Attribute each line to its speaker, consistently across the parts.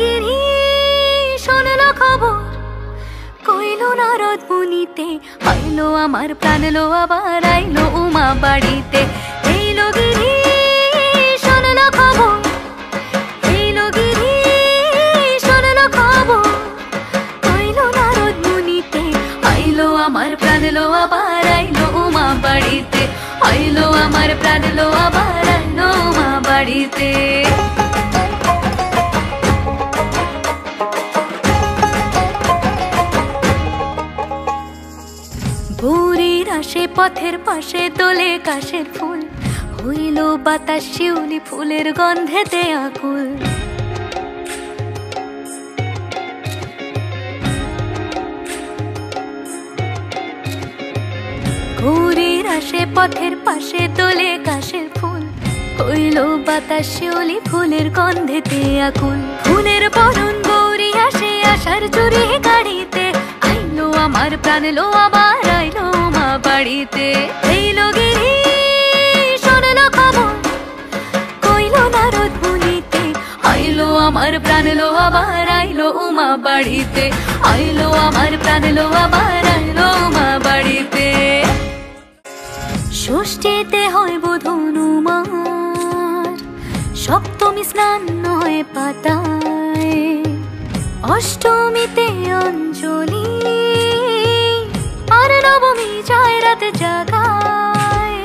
Speaker 1: গিরি শোনলো খবর কইলো নারদ মুনিতে আইলো আমার প্রাণ লো আবার আইলো উমা বাড়িতে এইলো গিরি শোনলো খবর এইলো গিরি শোনলো খবর কইলো নারদ মুনিতে আইলো আমার প্রাণ লো আবার আইলো উমা বাড়িতে আইলো আমার প্রাণ লো আবার আইলো উমা বাড়িতে ভোরের আসে পথের পাশে তোলে কাশের ফুল হইল বাতাস শিউলি ফুলের গন্ধেতে আকুল ভোরের আসে পথের পাশে তোলে কাশের ফুল হইল বাতাস শিউলি ফুলের গন্ধেতে আকুল ফুলের বরণ গৌরী আসে আশার চুরি গাড়িতে আইলো আমার প্রাণ লো আবার আইলো মা বাড়িতে এইলো গিরি শোনলো খবর কইলো নারদ মুনিতে আইলো আমার প্রাণ লো আবার আইলো উমা বাড়িতে আইলো আমার প্রাণ লো আবার আইলো উমা বাড়িতে ষষ্ঠীতে হয় বোধন উমার সপ্তমী স্নান হয় পাতায় অষ্টমীতে অঞ্জলি আর নবমী যায় রাত জাগায়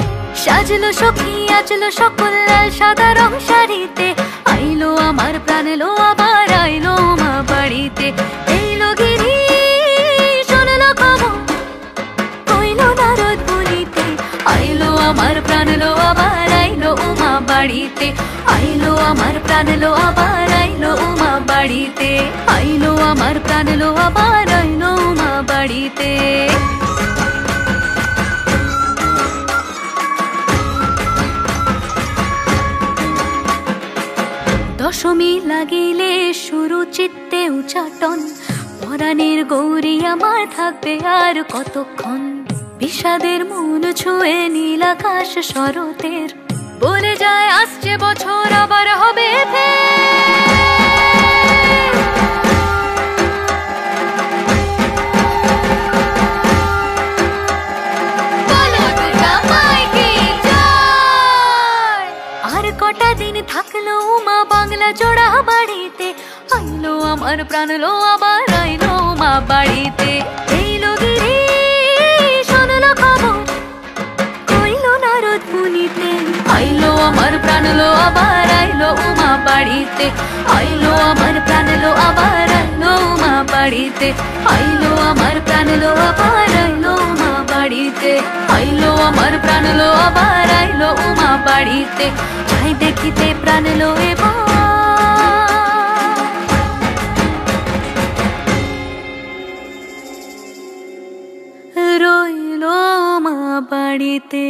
Speaker 1: সাজলো সখী আজলো সকল লাল সাদা রং শাড়িতে আইলো আমার প্রাণ লো আবার আইলো মা বাড়িতে এইলো গিরি শোনলো খবর কইলো নারদ মুনিতে আইলো আমার প্রাণ লো আবার আইলো উমা বাড়িতে আইলো আমার প্রাণ লো আবার আইলো উমা বাড়িতে আইলো আমার প্রাণ লো আবার আইলো উমা বাড়িতে দশমী লাগিলে শুরু চিত্তে উচাটন পরাণের গৌরী আমার থাকবে আর কতক্ষণ বিষাদের মন ছুঁয়ে নীল আকাশ শরতের বলে যায় আসছে বছর আবার হবে আর কটা দিন থাকলো উমা বাংলা জোড়া বাড়িতে আইলো আমার প্রাণ লো আবার আইলো উমা বাড়িতে এইলো গিরি শোনলো খবর কইলো নারদ মুনিতে আইলো আমার প্রাণ লো আবার আইলো উমা বাড়িতে আইলো আমার প্রাণ লো আবার আইলো উমা বাড়িতে আইলো আমার প্রাণ লো আবার আইলো উমা বাড়িতে আইলো আমার প্রাণ লো আবার আইলো উমা বাড়িতে যাই দেখিতে প্রাণ লো এবার রইলো মা বাড়িতে।